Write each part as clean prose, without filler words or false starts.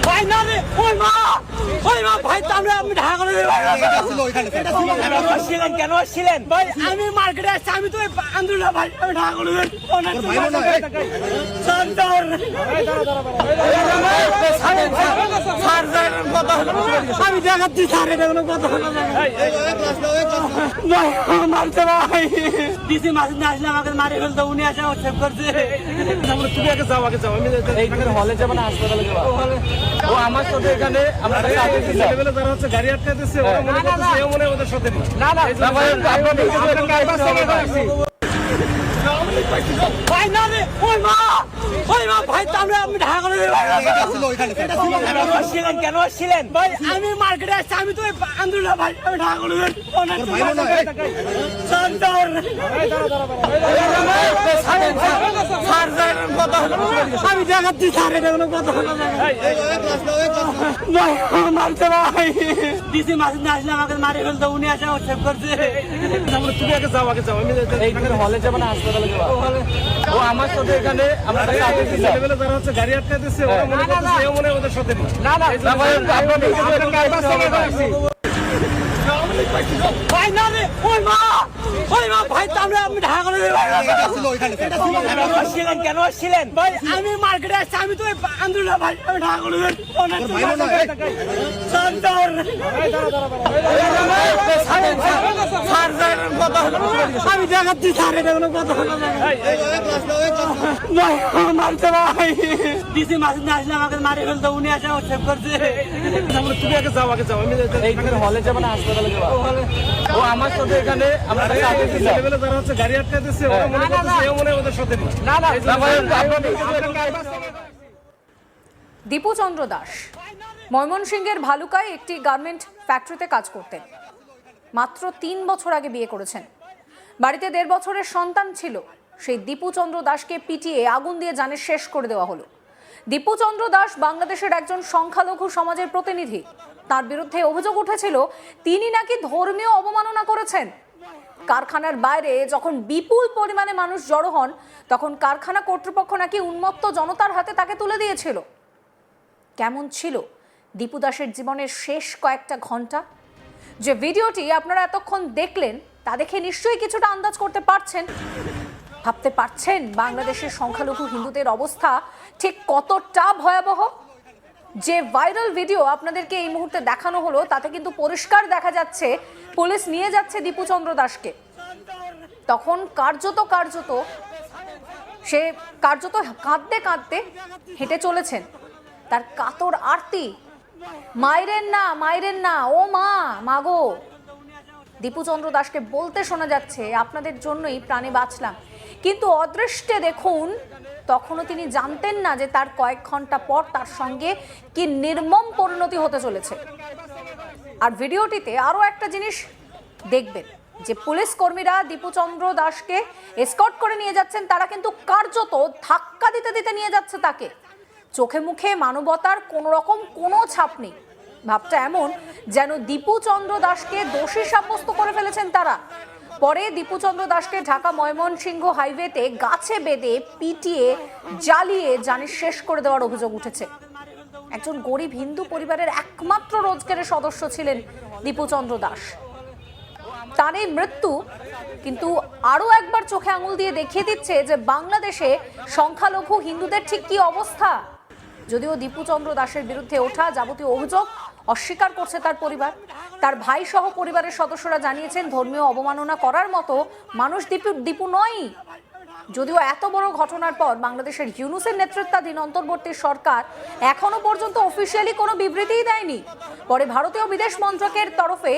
ভাই না রে ওই মা ভাই তো আমি ঢাকা করে কেন আসছিলেন ভাই? আমি মার্কেটে আসছি, আমি তো আন্দোলন ভাই, আমি ঢাকা করে আমি দেখাচ্ছি স্যার, এটা কোনো কথা হলো না ভাই, মারছে ভাই, ডিসি মাসে না আসলে আমাকে মারি ফেলতো, উনি আসে আমার সেভ করছে। তুমি আগে যাও আমি এইখানে হলে যাবো না হাসপাতালে যাবো? ও আমার সাথে এখানে আমরা ছেলেবেলা যারা হচ্ছে গাড়ি আটকে দিচ্ছে, ওরা মনে করতেছে এও মনে হয় ওদের সাথে না। ভাই না রে ওই মা ভাই তো আমি ঢাকা করে কেন আসছিলেন ভাই? আমি মার্কেটে আসছি, আমি তো আন্দোলন ভাই, আমি ঢাকা করে আমি দেখাচ্ছি স্যার, এটা কোনো কথা হলো না ভাই, মারছে ভাই, ডিসি মাসে না আসলে আমাকে মারি ফেলতো, উনি আসে আমার সেভ করছে। তুমি আগে যাও আমি এইখানে হলে যাবো না হাসপাতালে যাবো? ও আমার সাথে এখানে আমরা ছেলেবেলা যারা হচ্ছে গাড়ি আটকে দিচ্ছে, ওরা মনে করতেছে এও মনে হয় ওদের সাথে না। ভাই না রে ওই মা ভাই তো আমি ঢাকা করে কেন আসছিলেন ভাই? আমি মার্কেটে আসছি, আমি তো আন্দোলন ভাই, আমি ঢাকা করে আমি দেখাচ্ছি স্যার, এটা কোনো কথা হলো না ভাই, মারছে ভাই, ডিসি মাসে না আসলে আমাকে মারি ফেলতো, উনি আসে আমার সেভ করছে। তুমি আগে যাও আমি এইখানে হলে যাবো না হাসপাতালে যাবো? ও আমার সাথে এখানে আমরা ছেলেবেলা যারা হচ্ছে গাড়ি আটকে দিচ্ছে, ওরা মনে করতেছে এও মনে হয় ওদের সাথে না। দীপু চন্দ্র দাস ময়মনসিংহের ভালুকায় একটি গার্মেন্ট ফ্যাক্টরিতে কাজ করতেন। মাত্র 3 বছর আগে বিয়ে করেছেন। বাড়িতে 1.5 বছরের সন্তান ছিল। সেই দীপু চন্দ্র দাসকে পিটিয়ে আগুন দিয়ে জানে শেষ করে দেওয়া হলো। দীপু চন্দ্র দাস বাংলাদেশের একজন সংখ্যালঘু সমাজের প্রতিনিধি। তার বিরুদ্ধে অভিযোগ উঠেছিল তিনি নাকি ধর্মীয় অবমাননা করেছেন। কারখানার বাইরে যখন বিপুল পরিমাণে মানুষ জড়ো হন, তখন কারখানা কর্তৃপক্ষ নাকি উন্মত্ত জনতার হাতে তাকে তুলে দিয়েছিল। কেমন ছিল দীপু দাসের জীবনের শেষ কয়েকটা ঘন্টা? যে ভিডিওটি আপনারা এতক্ষণ দেখলেন, তা দেখে নিশ্চয়ই কিছুটা আন্দাজ করতে পারছেন, ভাবতে পারছেন বাংলাদেশের সংখ্যালঘু হিন্দুদের অবস্থা ঠিক কতটা ভয়াবহ। যে ভাইরাল ভিডিও আপনাদেরকে এই মুহূর্তে দেখানো হলো, তাতে কিন্তু পরিষ্কার দেখা যাচ্ছে পুলিশ নিয়ে যাচ্ছে দীপু চন্দ্র দাসকে। তখন কার্যত সে কাঁদতে কাঁদতে হেঁটে চলেছেন। তার কাতর আরতি, মাইরেন না ও মা গো। দীপু চন্দ্র দাসকে বলতে শোনা যাচ্ছে, আপনাদের জন্যই প্রাণে বাঁচলাম। কিন্তু অদৃষ্টে দেখুন, তখনও তিনি জানতেন না যে তার কয়েক ঘন্টা পর তার সঙ্গে কি নির্মম পরিণতি হতে চলেছে। আর ভিডিওটিতে আরো একটা জিনিস দেখবেন, যে পুলিশ কর্মীরা দীপু চন্দ্র দাসকে এসকর্ট করে নিয়ে যাচ্ছেন, তারা কিন্তু কার্যত ধাক্কা দিতে নিয়ে যাচ্ছে তাকে। চোখে মুখে মানবতার কোনো ছাপ নেই। ভাবটা এমন যেন দীপু চন্দ্র দাসকে দোষী সাব্যস্ত করে ফেলেছেন তারা। পরে দীপু চন্দ্র দাসকে ঢাকা ময়মনসিংহ হাইওয়েতে গাছে বেঁধে পিটিয়ে জ্বালিয়ে জানে শেষ করে দেওয়ার অভিযোগ উঠেছে। একজন গরিব হিন্দু পরিবারের একমাত্র রোজগারের সদস্য ছিলেন দীপু চন্দ্র দাস। তার এই মৃত্যু কিন্তু আরো একবার চোখে আঙুল দিয়ে দেখিয়ে দিচ্ছে যে বাংলাদেশে সংখ্যালঘু হিন্দুদের ঠিক কি অবস্থা। যদিও দীপু চন্দ্র দাসের বিরুদ্ধে ওঠা যাবতীয় অভিযোগ অস্বীকার করছে তার পরিবার। তার ভাই সহ পরিবারের সদস্যরা জানিয়েছেন ধর্মীয় অবমাননা করার মতো মানুষ দীপু নয়। যদিও এত বড় ঘটনার পর বাংলাদেশের ইউনূসের নেতৃত্বাধীন অন্তর্বর্তী সরকার এখনো পর্যন্ত অফিসিয়ালি কোনো বিবৃতিই দেয়নি। পরে ভারতীয় বিদেশ মন্ত্রকের তরফে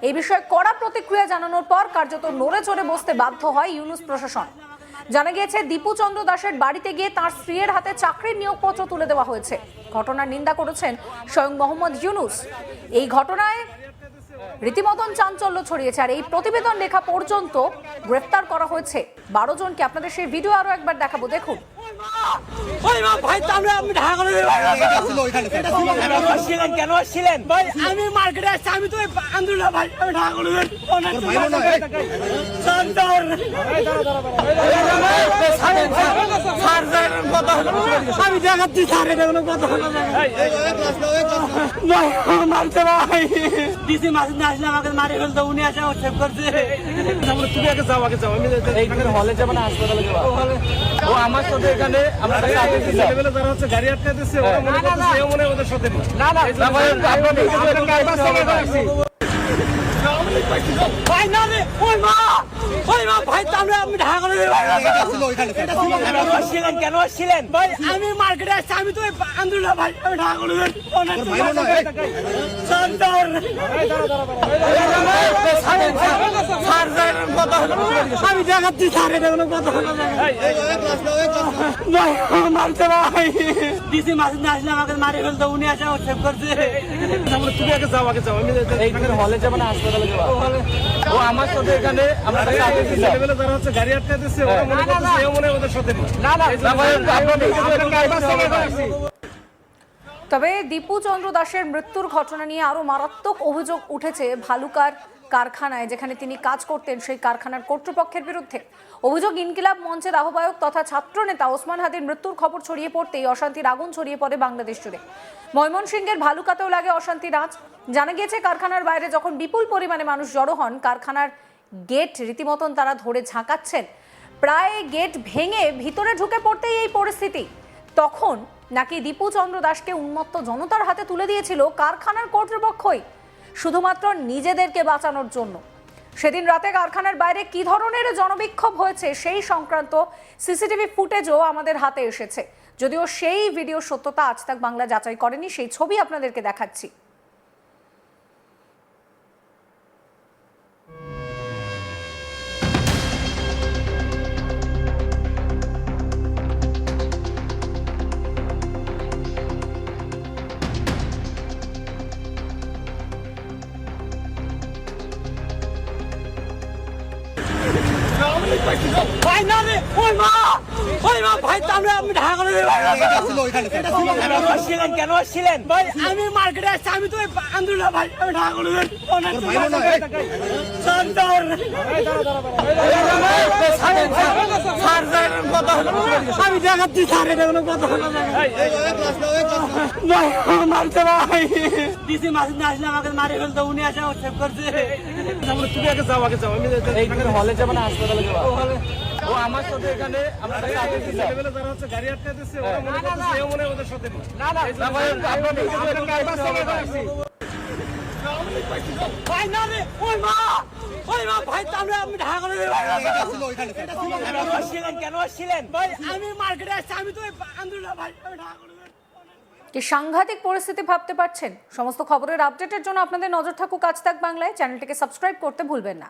এই বিষয়ে কড়া প্রতিক্রিয়া জানানোর পর কার্যত নড়ে চড়ে বসতে বাধ্য হয় ইউনূস প্রশাসন। জানা গিয়েছে দীপু চন্দ্র দাসের বাড়িতে গিয়ে তার স্ত্রীর হাতে চাকরির নিয়োগপত্র তুলে দেওয়া হয়েছে। ঘটনার নিন্দা করেছেন স্বয়ং মোহাম্মদ ইউনূস। এই ঘটনায় রীতিমতন চাঞ্চল্য ছড়িয়েছে। আর এই প্রতিবেদন লেখা পর্যন্ত গ্রেফতার করা হয়েছে 12 জনকে। আপনাদের সেই ভিডিও আরো একবার দেখাবো, দেখুন। ভাই তো আমি ঢাকা কেন আসছিলেন ভাই? আমি মার্কেটে আসছি, আমি তো আন্দোলন ভাই, আমি ঢাকা আমি দেখাচ্ছি স্যার, এটা কোনো কথা হলো না ভাই, মারছে ভাই, ডিসি মাসে না আসলে আমাকে মারি ফেলতো, উনি আসে সেভ করছে। তুমি আগে যাও আমি এইখানে হলে যাবো না হাসপাতালে যাবো। ও আমার সাথে এখানে আমরা ছেলেবেলা যারা হচ্ছে গাড়ি আটকে দিচ্ছে, ওরা মনে করতেছে এও মনে হয় ওদের সাথে নেই। ভাই না রে, ওই মা ভাই, তাহলে আমি ঢাকা কেন আসছিলেন ভাই? আমি মার্কেটে আসছি, আমি তো আন্দোলন ভাই, আমি ঢাকা আমি দেখাচ্ছি স্যার, এটা কোনো কথা হলো না ভাই, মারছে ভাই, ডিসি মাসে না আসলে আমাকে মারি ফেলতো, উনি আসে সেভ করছে। তুমি আগে যাও আমি এইখানে হলে যাবো না হাসপাতালে যাবো। ও আমার সাথে এখানে আমরা ছেলেবেলা যারা হচ্ছে গাড়ি আটকে দিচ্ছে, ওরা মনে করতেছে এও মনে হয় ওদের সাথে নেই। তবে দীপু চন্দ্র দাসের মৃত্যুর ঘটনা নিয়ে আরো মারাত্মক অভিযোগ উঠেছে ভালুকার কারখানায়, যেখানে তিনি কাজ করতেন সেই কারখানার কর্তৃপক্ষের বিরুদ্ধে। অভিযোগ, ইনকিলাব মঞ্চের আহ্বায়ক তথা ছাত্রনেতা ওসমান হাদির মৃত্যুর খবর ছড়িয়ে পড়তেই অশান্তির আগুন ছড়িয়ে পড়ে বাংলাদেশ জুড়ে। ময়মনসিংহের ভালুকাতেও লাগে অশান্তির আঁচ। জানা গিয়েছে, কারখানার বাইরে যখন বিপুল পরিমাণে মানুষ জড়ো হন, কারখানার গেট রীতিমতন তারা ধরে ঝাঁকাচ্ছেন। প্রায় গেট ভেঙে ভিতরে ঢুকে পড়তেই এই পরিস্থিতি। তখন নাকি দীপু চন্দ্র দাসকে উন্মত্ত জনতার হাতে তুলে দিয়েছিল কারখানার কর্তৃপক্ষই, শুধুমাত্র নিজেদেরকে বাঁচানোর জন্য। সেদিন রাতে কারখানার বাইরে কি ধরনের জনবিক্ষোভ হয়েছে সেই সংক্রান্ত সিসিটিভি ফুটেজও আমাদের হাতে এসেছে। যদিও সেই ভিডিও সত্যতা আজ তাক বাংলা যাচাই করেনি, সেই ছবি আপনাদেরকে দেখাচ্ছি। ভাই না রে, ওই মা ভাই, তাহলে আমি ঢাকা কেন আসছিলেন ভাই? আমি মার্কেটে আসছি, আমি তো আন্দোলন ভাই, আমি ঢাকা আমি দেখাচ্ছি স্যার, এটা কোনো কথা হলো না ভাই, মারছে ভাই, ডিসি মাসে না আসলে আমাকে মারি ফেলতো, উনি আসে সেভ করছে। তুমি আগে যাও আমি এইখানে হলে যাবো না হাসপাতালে যাবো। ও আমার সাথে এখানে আমরা ছেলেবেলা যারা হচ্ছে গাড়ি আটকে দিচ্ছে, ওরা মনে করতেছে এও মনে হয় ওদের সাথে নেই। ভাই না রে, ওই মা ভাই, তাহলে আমি ঢাকা কেন আসছিলেন ভাই? আমি মার্কেটে আসছি, আমি তো আন্দোলন ভাই, আমি ঢাকা। কি সাংঘাতিক পরিস্থিতি ভাবতে পারছেন? সমস্ত খবরের আপডেটের জন্য আপনাদের নজর থাকুক আজ তাক বাংলায়। চ্যানেলটিকে সাবস্ক্রাইব করতে ভুলবেন না।